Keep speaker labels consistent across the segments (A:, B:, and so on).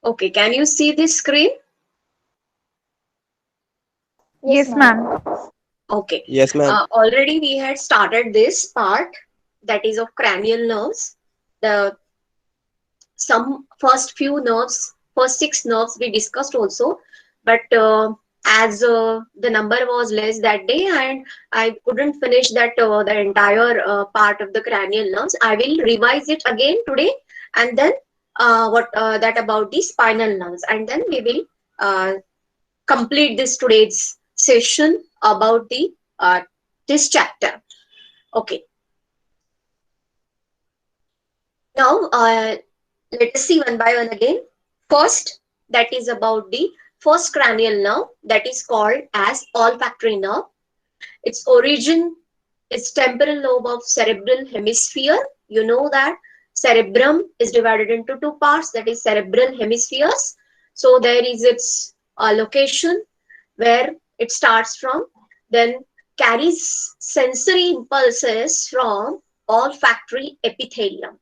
A: Okay, can you see this screen?
B: Yes,
C: Yes,
B: ma'am.
C: ma'am.
A: Okay.
D: Yes, ma'am.
A: Already we had started this part, that is of cranial nerves. The some first few nerves, first six nerves we discussed also, but as the number was less that day and I couldn't finish that the entire part of the cranial nerves, I will revise it again today, and then what that about the spinal nerves, and then we will complete this today's session about the this chapter. Okay, now let us see one by one again. First, that is about the first cranial nerve, that is called as olfactory nerve. Its origin is temporal lobe of cerebral hemisphere. You know that cerebrum is divided into two parts, that is cerebral hemispheres. So there is its location where it starts from, then carries sensory impulses from olfactory epithelium.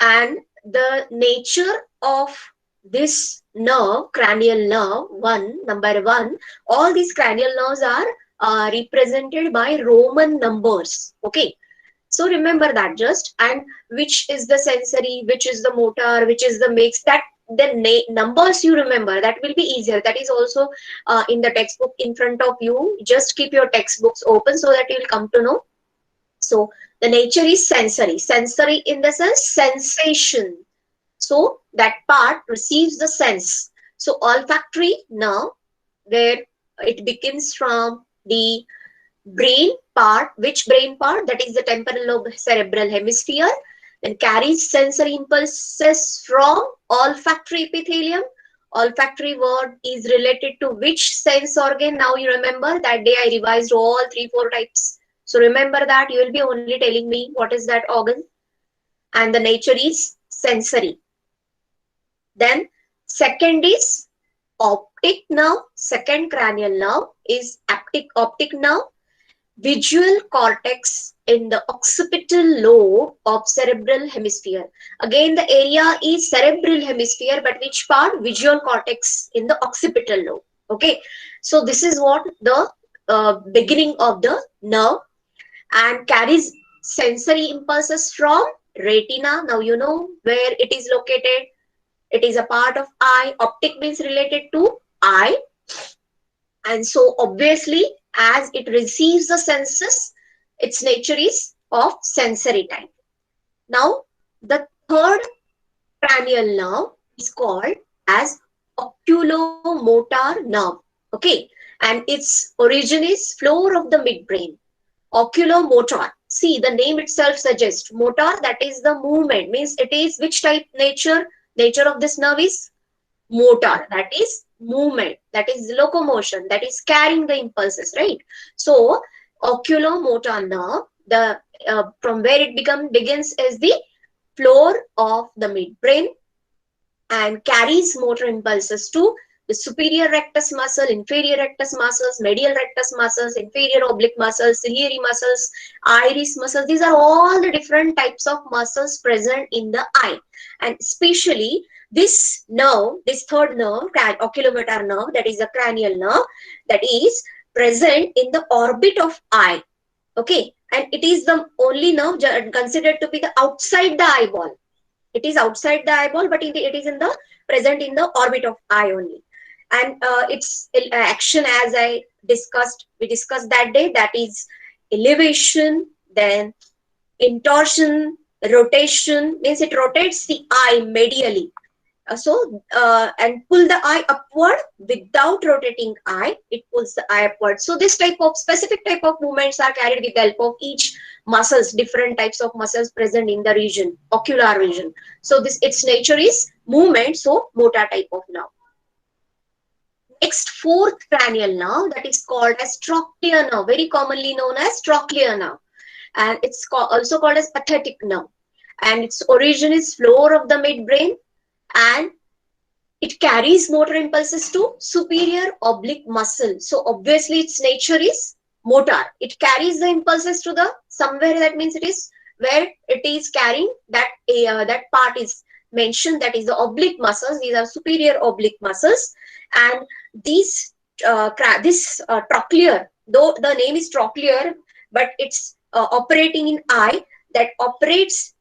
A: And the nature of this nerve, cranial nerve number one, all these cranial nerves are represented by Roman numbers. Okay, so remember that just, and which is the sensory, which is the motor, which is the mix, that the numbers you remember, that will be easier. That is also in the textbook in front of you. Just keep your textbooks open so that you will come to know. So the nature is sensory. Sensory in the sense sensation. So that part receives the sense. So olfactory nerve, where it begins from the brain part. Which brain part? That is the temporal lobe cerebral hemisphere. Then carries sensory impulses from olfactory epithelium. Olfactory word is related to which sense organ? Now you remember that day I revised all three, four types. So remember that you will be only telling me what is that organ, and the nature is sensory. Then second is optic nerve. Second cranial nerve is optic nerve. Visual cortex in the occipital lobe of cerebral hemisphere. Again, the area is cerebral hemisphere, but which part? Visual cortex in the occipital lobe. Okay, so this is what the beginning of the nerve, and carries sensory impulses from retina. Now you know where it is located. It is a part of eye. Optic means related to eye, and so obviously as it receives the senses, its nature is of sensory type. Now the third cranial nerve is called as oculomotor nerve. Okay, and its origin is floor of the midbrain. Oculomotor, see the name itself suggests motor, that is the movement, means it is which type nature of this nerve is motor, that is movement, that is locomotion, that is carrying the impulses, right? So oculomotor nerve, the from where it begins is the floor of the midbrain, and carries motor impulses to the superior rectus muscle, inferior rectus muscles, medial rectus muscles, inferior oblique muscles, ciliary muscles, iris muscles. These are all the different types of muscles present in the eye. And especially this nerve, this third nerve, oculomotor nerve, that is the cranial nerve, that is present in the orbit of eye. Okay, and it is the only nerve considered to be the outside the eyeball. It is outside the eyeball, but it is in the present in the orbit of eye only. And its action, as we discussed that day, that is elevation, then intorsion, rotation, means it rotates the eye medially. And pull the eye upward. Without rotating eye, it pulls the eye upward. So this type of specific type of movements are carried with the help of each muscles, different types of muscles present in the region, ocular region. So this, its nature is movement, so motor type of nerve. Next, fourth cranial nerve, that is called as trochlear nerve, very commonly known as trochlear nerve, and it's also called as pathetic nerve. And its origin is floor of the midbrain, and it carries motor impulses to superior oblique muscle. So obviously its nature is motor. It carries the impulses to the somewhere, that means it is where it is carrying that that part is mentioned, that is the oblique muscles. These are superior oblique muscles, and these this trochlear, though the name is trochlear, but it's operating in eye, that operates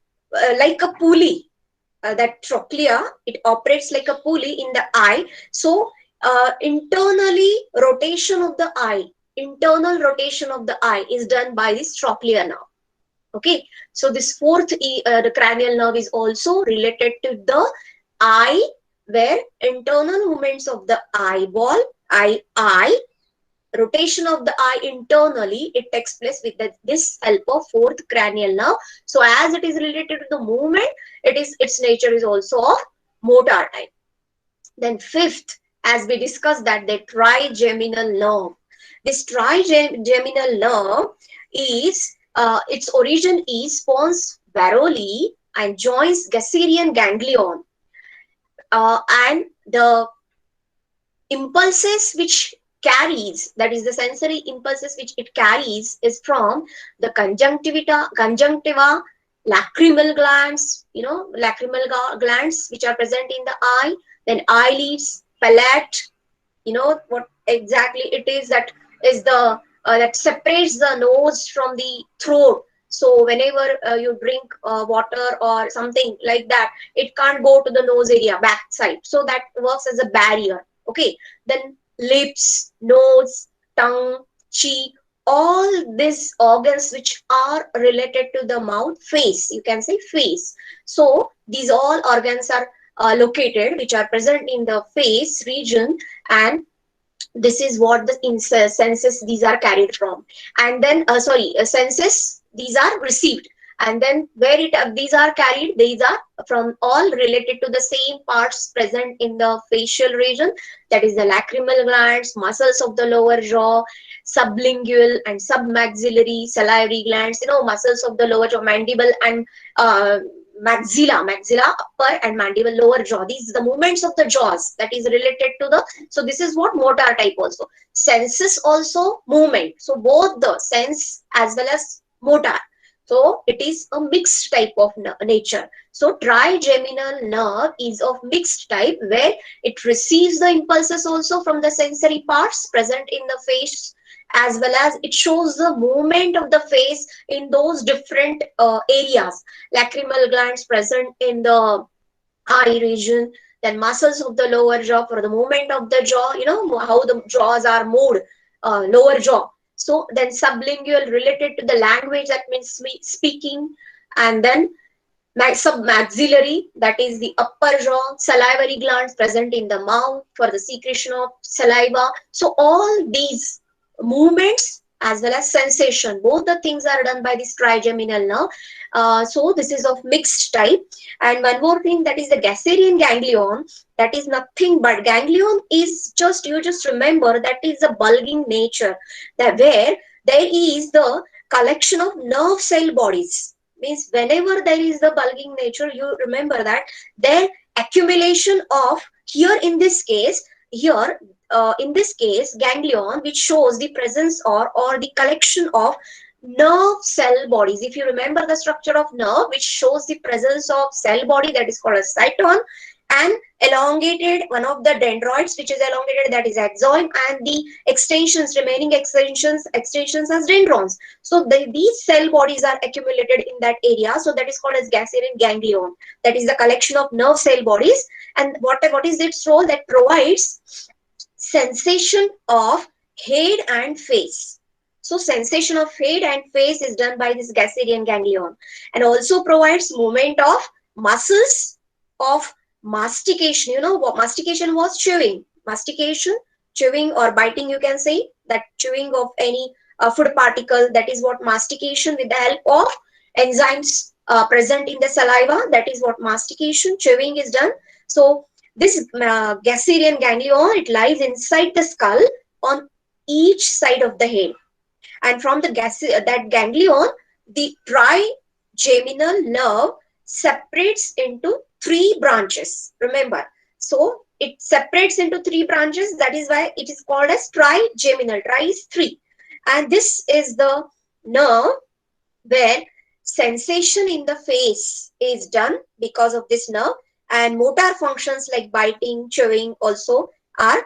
A: like a pulley. That trochlea, it operates like a pulley in the eye. So internally rotation of the eye, internal rotation of the eye is done by this trochlea nerve. Okay, so this the cranial nerve is also related to the eye, where internal movements of the eyeball, eye rotation of the eye internally, it takes place with this help of fourth cranial nerve. So as it is related to the movement, its nature is also of motor type. Then fifth, as we discussed, that the trigeminal nerve. This trigeminal nerve is its origin is pons varolii and joins Gasserian ganglion, and the impulses which carries, that is the sensory impulses which it carries, is from the conjunctiva, lacrimal glands, lacrimal glands which are present in the eye, then eyelids, palate. What exactly it is, that is the that separates the nose from the throat. So whenever you drink water or something like that, it can't go to the nose area, backside, so that works as a barrier. Okay, then lips, nose, tongue, cheek, all these organs which are related to the mouth, face, you can say face. So these all organs are located, which are present in the face region, and this is what the senses these are carried from. And then senses these are received, and then where these are carried, these are from all related to the same parts present in the facial region, that is the lacrimal glands, muscles of the lower jaw, sublingual and submaxillary salivary glands, muscles of the lower jaw, mandible and uh, maxilla upper and mandible lower jaw. These are the movements of the jaws that is related to the. So this is what motor type also. Senses also movement. So both the sense as well as motor. So it is a mixed type of nature. So trigeminal nerve is of mixed type, where it receives the impulses also from the sensory parts present in the face, as well as it shows the movement of the face in those different areas. Lacrimal glands present in the eye region, then muscles of the lower jaw for the movement of the jaw, how the jaws are moved, lower jaw. So then sublingual related to the language, that means speaking, and then submaxillary, that is the upper jaw, salivary glands present in the mouth for the secretion of saliva. So all these movements as well as sensation, both the things are done by this trigeminal nerve. So this is of mixed type. And one more thing, that is the Gasserian ganglion. That is nothing but, ganglion is just, you just remember, that is a bulging nature, that where there is the collection of nerve cell bodies. Means whenever there is the bulging nature, you remember that their accumulation of, here in this case, ganglion, which shows the presence or the collection of nerve cell bodies. If you remember the structure of nerve, which shows the presence of cell body, that is called a cyton, and elongated, one of the dendroids which is elongated, that is axon, and the remaining extensions as dendrons. So these cell bodies are accumulated in that area, so that is called as Gasserian ganglion. That is the collection of nerve cell bodies. And what is its role? That provides sensation of head and face. So sensation of head and face is done by this Gasserian ganglion, and also provides movement of muscles of mastication. What mastication was? Chewing. Mastication, chewing or biting, you can say, that chewing of any food particle, that is what mastication, with the help of enzymes present in the saliva, that is what mastication, chewing is done. So this Gasserian ganglion, it lies inside the skull on each side of the head. And from that ganglion, the trigeminal nerve separates into three branches. Remember, so it separates into three branches. That is why it is called as trigeminal. Tri is three, and this is the nerve where sensation in the face is done because of this nerve, and motor functions like biting, chewing also are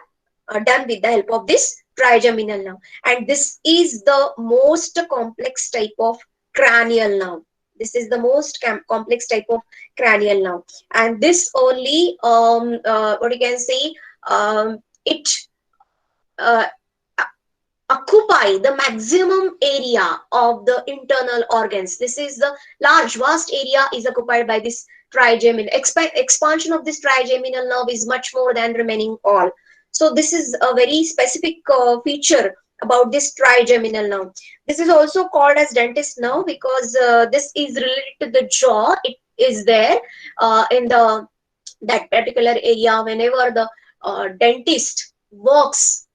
A: done with the help of this trigeminal nerve. And this is the most complex type of cranial nerve. This is the most complex type of cranial nerve, and this only what you can say, it uh, occupy the maximum area of the internal organs. This is the large, vast area is occupied by this trigeminal. Expansion of this trigeminal nerve is much more than remaining all. So this is a very specific feature about this trigeminal nerve. This is also called as dentist nerve because this is related to the jaw. It is there in the that particular area. Whenever the dentist works,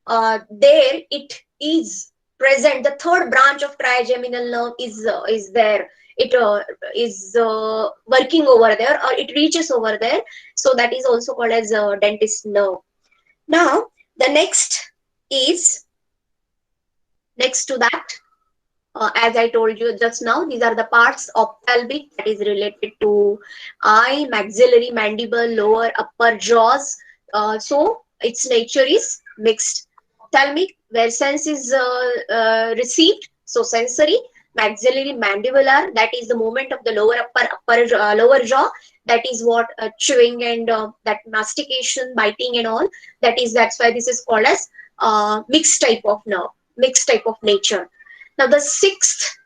A: there it is present. The third branch of trigeminal nerve is there. It is working over there, or it reaches over there. So that is also called as dentist nerve. Now the is next to that, as I told you just now, these are the parts: ophthalmic, that is related to eye, maxillary, mandible, lower, upper jaws. So its nature is mixed. Ophthalmic, where sense is received, so sensory. Maxillary, mandibular, that is the movement of the lower jaw. That is what chewing and that mastication, biting and all. That's why this is called as mixed type of nerve, mixed type of nature. Now, the sixth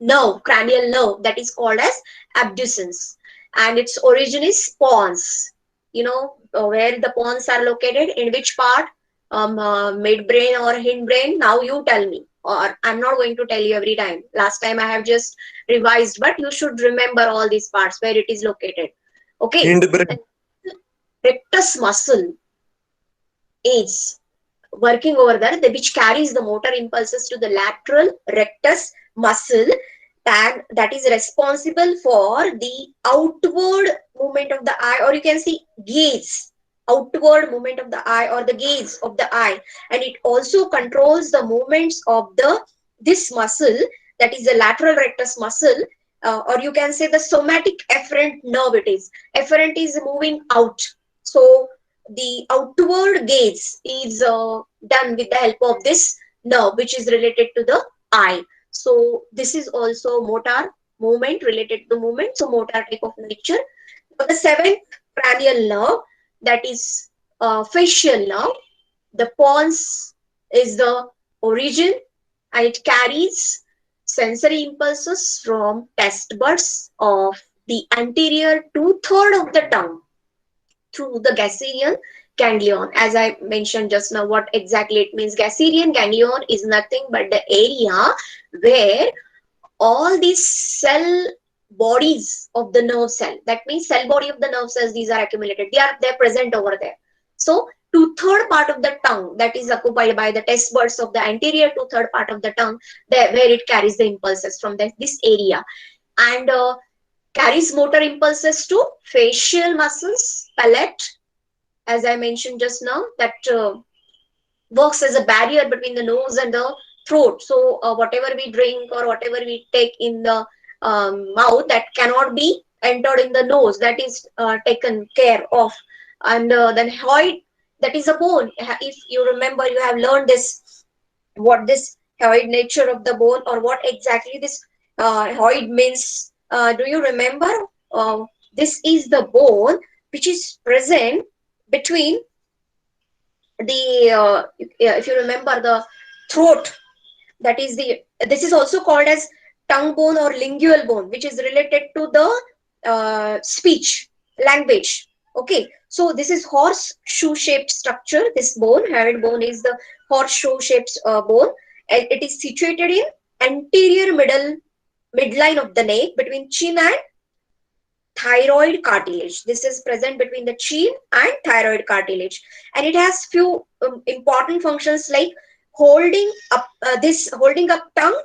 A: nerve, cranial nerve, that is called as abducens, and its origin is pons. Where the pons are located, in which part, midbrain or hindbrain. Now you tell me, or I'm not going to tell you every time. Last time I have just revised, but you should remember all these parts where it is located. Okay.
B: Hindbrain.
A: Rectus muscle is working over there, which carries the motor impulses to the lateral rectus muscle, that is responsible for the outward movement of the eye, or you can see gaze, outward movement of the eye or the gaze of the eye. And it also controls the movements of this muscle, that is the lateral rectus muscle, or you can say the somatic efferent nerve. It is efferent is moving out, so the outward gaze is done with the help of this nerve, which is related to the eye. So this is also motor movement, related to movement, so motor type of nature. Now, the seventh cranial nerve, that is facial nerve. The pons is the origin, and it carries sensory impulses from taste buds of the anterior two-third of the tongue through the Gasserian ganglion. As I mentioned just now, what exactly it means. Gasserian ganglion is nothing but the area where all these cell bodies of the nerve cell, that means cell body of the nerve cells, these are accumulated. They're present over there. So two-third part of the tongue, that is occupied by the taste buds of the anterior two-third part of the tongue, where it carries the impulses from this area. And carries motor impulses to facial muscles, palate, as I mentioned just now, that works as a barrier between the nose and the throat. So whatever we drink or whatever we take in the mouth, that cannot be entered in the nose, that is taken care of. And then hyoid, that is a bone. If you remember, you have learned this, what this hyoid nature of the bone, or what exactly this hyoid means. Do you remember? This is the bone which is present between the if you remember the throat, that is this is also called as tongue bone or lingual bone, which is related to the speech language. Okay, so this is horseshoe shaped structure. This bone, hyoid bone, is the horseshoe shaped bone, and it is situated in anterior midline of the neck between chin and thyroid cartilage. This is present between the chin and thyroid cartilage, and it has few important functions like holding up tongue,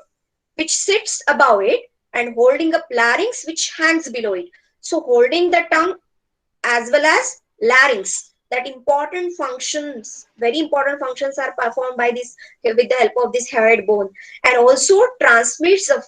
A: which sits above it, and holding up larynx, which hangs below it. So holding the tongue as well as larynx, that important functions, very important functions, are performed by this with the help of this hyoid bone, and also transmits the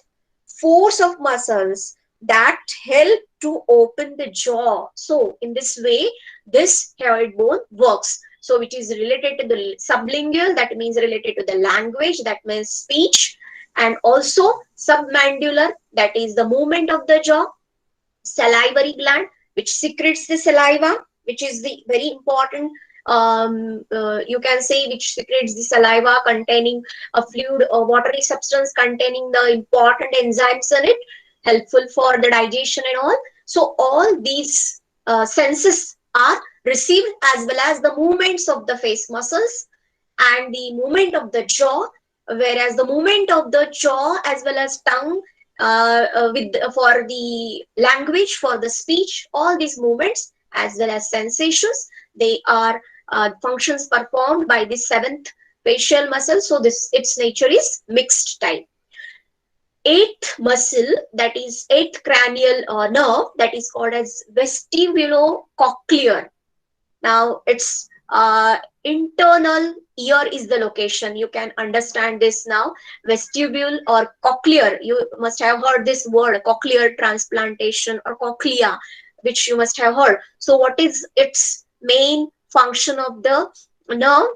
A: force of muscles that help to open the jaw. So in this way, this hyoid bone works. So which is related to the sublingual, that means related to the language, that means speech, and also submandibular, that is the movement of the jaw, salivary gland, which secretes the saliva, which is the very important, you can say, which secretes the saliva containing a fluid or watery substance containing the important enzymes in it, helpful for the digestion and all. So all these senses are received, as well as the movements of the face muscles and the movement of the jaw, whereas the movement of the jaw as well as tongue, with for the language, for the speech, all these movements as well as sensations, they are functions performed by the seventh facial muscle. So this, its nature is mixed type. Eighth muscle, that is eighth cranial nerve, that is called as vestibulocochlear. Now its internal ear is the location. You can understand this now. Vestibule or cochlear. You must have heard this word, cochlear transplantation or cochlea, which you must have heard. So what is its main function of the nerve?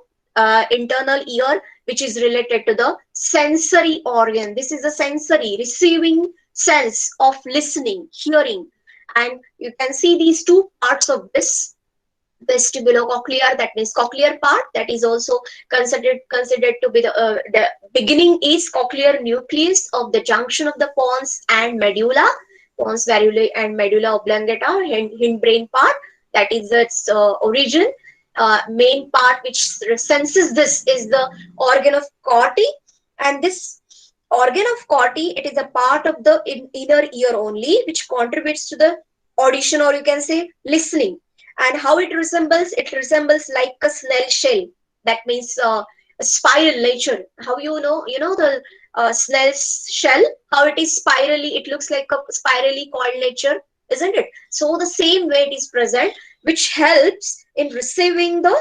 A: Internal ear, which is related to the sensory organ. This is a sensory, receiving sense of listening, hearing. And you can see these two parts of this vestibulocochlear, that means cochlear part, that is also considered to be the beginning is cochlear nucleus of the junction of the pons and medulla, pons variculae and medulla oblongata, hindbrain part, that is its origin. Main part which senses this is the organ of Corti, and this organ of Corti, it is a part of the inner ear only, which contributes to the audition, or you can say listening. And how it resembles, it resembles like a snail shell, that means a spiral nature. How you know the snail's shell, how it is spirally, it looks like a spirally coiled nature, isn't it? So the same way it is present, which helps in receiving the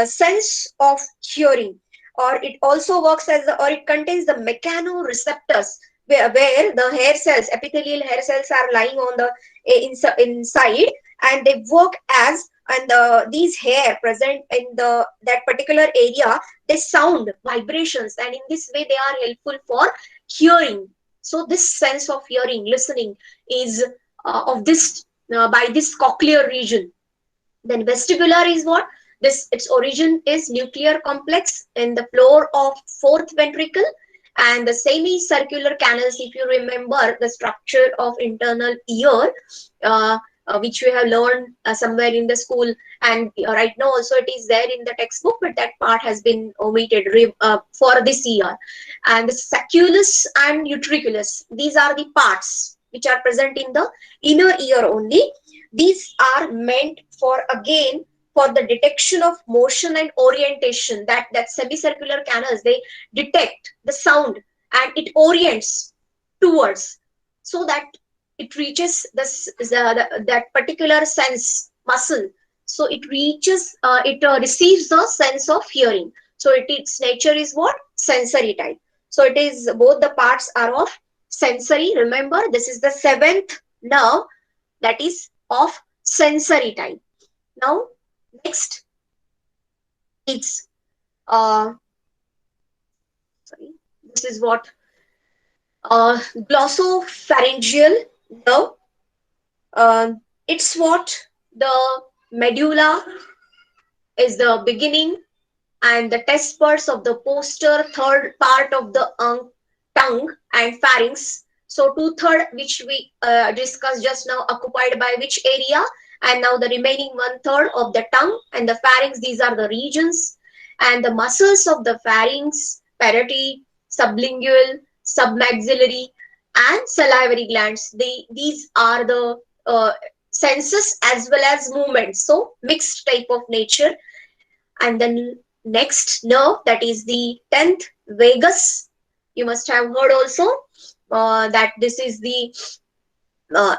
A: sense of hearing. Or it also works as the, or it contains the mechanoreceptors, where the hair cells, epithelial hair cells, are lying on the inside, and they work as, and these hair present in the that particular area, they sound vibrations, and in this way they are helpful for hearing. So this sense of hearing, listening, is of this by this cochlear region. Then vestibular is what? This, its origin is nuclear complex in the floor of fourth ventricle, and the semicircular canals. If you remember the structure of internal ear, which we have learned somewhere in the school, and right now also it is there in the textbook, but that part has been omitted for this year. And the sacculus and utriculus, these are the parts which are present in the inner ear only. These are meant for, again, for the detection of motion and orientation. That semicircular canals, they detect the sound and it orients towards, so that it reaches that particular sense muscle. So it reaches, it receives the sense of hearing. So its nature is what? Sensory type. So it is, both the parts are of sensory. Remember, this is the seventh nerve, that is of sensory type. Now, next is sorry, this is what glossopharyngeal nerve. It's what the medulla is the beginning, and the test buds of the posterior third part of the tongue and pharynx. So two-third, which we discussed just now, occupied by which area? And now the remaining one-third of the tongue and the pharynx, these are the regions. And the muscles of the pharynx, parotid, sublingual, submaxillary, and salivary glands, these are the senses as well as movements. So mixed type of nature. And then next nerve, that is the 10th vagus. You must have heard also that this is the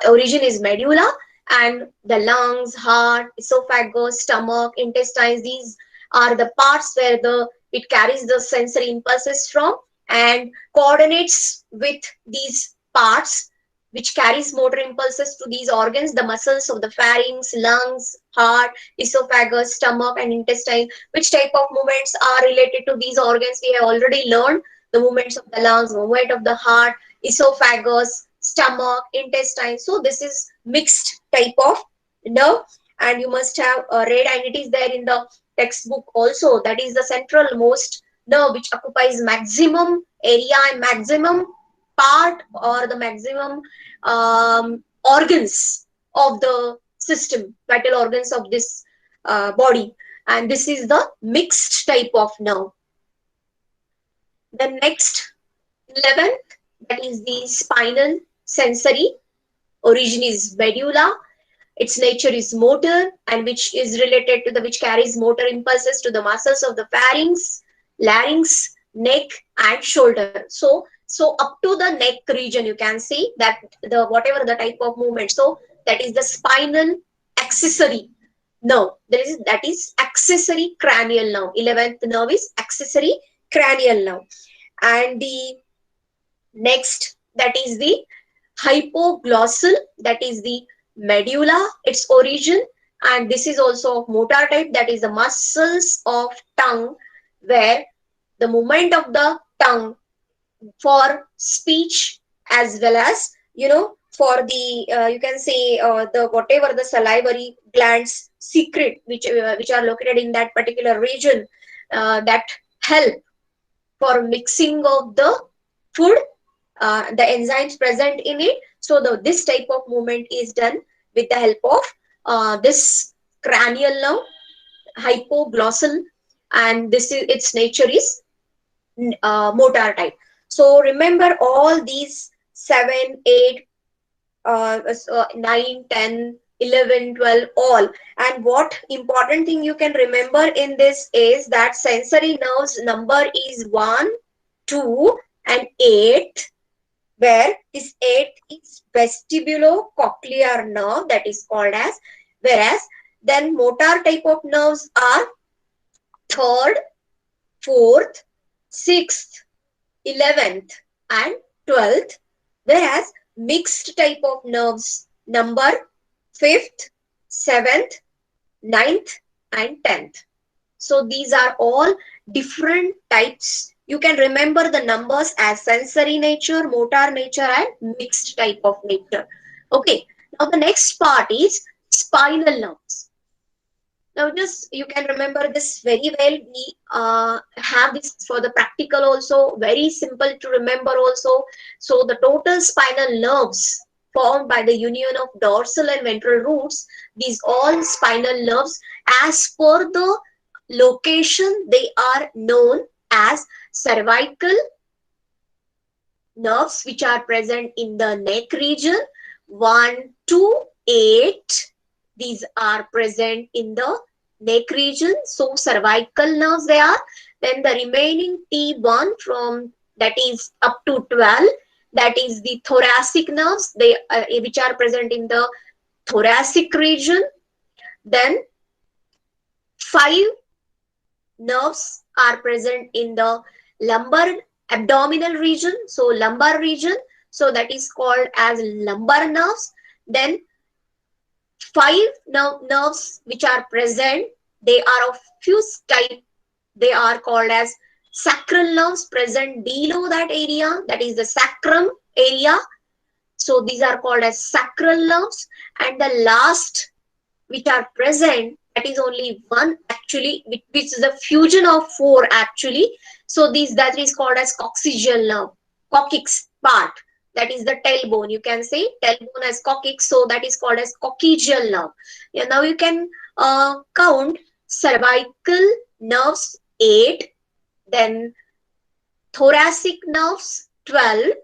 A: origin is medulla, and the lungs, heart, esophagus, stomach, intestines, these are the parts where the it carries the sensory impulses from and coordinates with these parts which carries motor impulses to these organs, the muscles of the pharynx, lungs, heart, esophagus, stomach, and intestine. Which type of movements are related to these organs? We have already learned the movements of the lungs, movement of the heart, esophagus, stomach, intestine. So this is mixed type of nerve, and you must have read, and it is there in the textbook also. That is the central most nerve which occupies maximum area and maximum part, or the maximum organs of the system, vital organs of this body, and this is the mixed type of nerve. The next 11th, that is the spinal sensory. Origin is medulla. Its nature is motor, and which is related to the, which carries motor impulses to the muscles of the pharynx, larynx, neck, and shoulder. So up to the neck region, you can see that the whatever the type of movement. So that is the spinal accessory nerve. That is accessory cranial nerve. 11th nerve is accessory cranial nerve. And the next, that is the hypoglossal, that is the medulla, its origin, and this is also of motor type, that is the muscles of tongue, where the movement of the tongue for speech, as well as, for the you can say the whatever the salivary glands secret, which are located in that particular region, that help for mixing of the food, the enzymes present in it. So this type of movement is done with the help of this cranial nerve, hypoglossal, and this is its nature is motor type. So remember all these 7, 8, 9, 10, 11, 12, all. And what important thing you can remember in this is that sensory nerves number is 1, 2, and 8, where this 8 is vestibulocochlear nerve, that is called as, whereas then motor type of nerves are 3rd, 4th, 6th, 11th, and 12th, whereas mixed type of nerves number 5th, 7th, 9th, and 10th. So these are all different types. You can remember the numbers as sensory nature, motor nature, and mixed type of nature. Okay, now the next part is spinal nerves. Now just you can remember this very well. We have this for the practical also, very simple to remember also. So the total spinal nerves formed by the union of dorsal and ventral roots, these all spinal nerves, as per the location, they are known as cervical nerves, which are present in the neck region. 1 to 8, these are present in the neck region. So cervical nerves they are. Then the remaining T1 from, that is up to 12, that is the thoracic nerves, they which are present in the thoracic region. Then 5 nerves are present in the lumbar abdominal region, so lumbar region, so that is called as lumbar nerves. Then 5 nerves which are present, they are of fused type, they are called as sacral nerves, present below that area, that is the sacrum area. So these are called as sacral nerves. And the last which are present, that is only one actually, which is a fusion of 4 actually. So that is called as coccygeal nerve, coccyx part, that is the tailbone. You can say tailbone as coccyx, so that is called as coccygeal nerve. Yeah, now you can count cervical nerves 8, then thoracic nerves 12,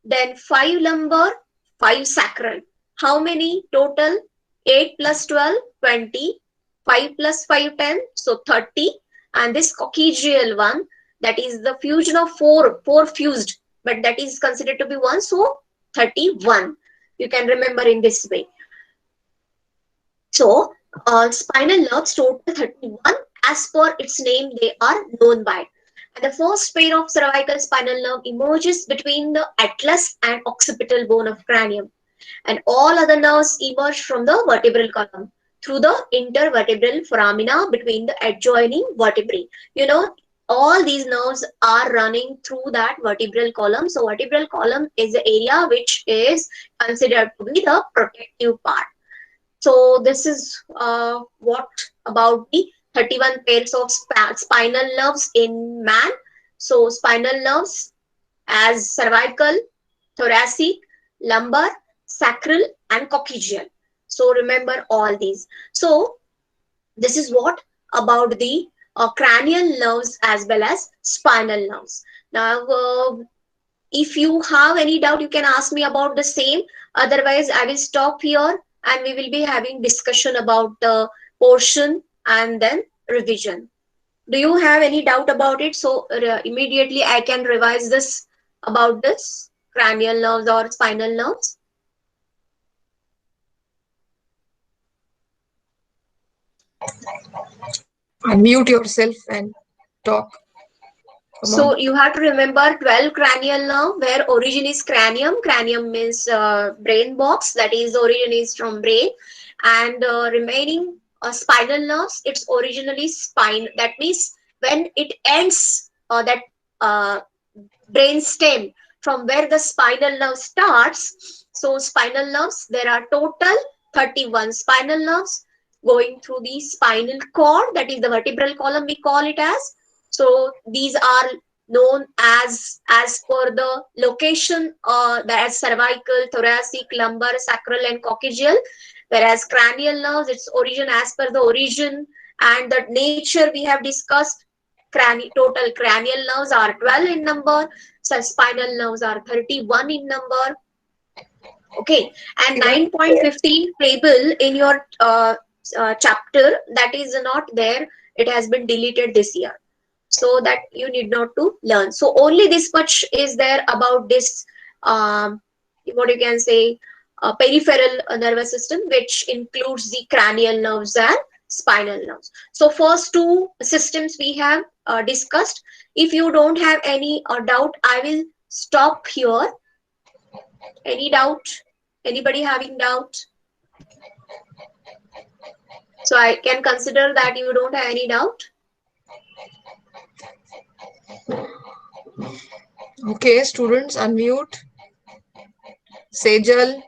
A: then 5 lumbar, 5 sacral. How many total? 8 plus 12, 20. 5 plus 5, 10. So 30. And this coccygeal one, that is the fusion of 4 fused, but that is considered to be 1. So 31. You can remember in this way. So spinal nerves total 31. As per its name, they are known by. The first pair of cervical spinal nerve emerges between the atlas and occipital bone of cranium, and all other nerves emerge from the vertebral column through the intervertebral foramina between the adjoining vertebrae. You know, all these nerves are running through that vertebral column. So vertebral column is the area which is considered to be the protective part. So this is what about the 31 pairs of spinal nerves in man. So spinal nerves as cervical, thoracic, lumbar, sacral, and coccygeal. So remember all these. So this is what about the cranial nerves as well as spinal nerves. Now, if you have any doubt, you can ask me about the same. Otherwise, I will stop here and we will be having discussion about the portion and then revision. Do you have any doubt about it? So immediately I can revise this about this cranial nerves or spinal nerves.
B: Unmute yourself and talk. Come on.
A: So you have to remember 12 cranial nerve where origin is cranium. Cranium means brain box, that is origin is from brain, and remaining spinal nerves, it's originally spine. That means when it ends that uh, brain stem from where the spinal nerve starts. So spinal nerves, there are total 31 spinal nerves going through the spinal cord, that is the vertebral column we call it as. So these are known as per the location, as cervical, thoracic, lumbar, sacral, and coccygeal. Whereas cranial nerves, its origin as per the origin and the nature we have discussed. Total cranial nerves are 12 in number, so spinal nerves are 31 in number. Okay, and
B: Yeah.
A: 9.15 table in your chapter, that is not there. It has been deleted this year, so that you need not to learn. So only this much is there about this, um, what you can say, peripheral nervous system, which includes the cranial nerves and spinal nerves. So first two systems we have discussed. If you don't have any doubt, I will stop here. Any doubt? Anybody having doubt? So I can consider that you don't have any doubt.
B: Okay, students, unmute. Sejal,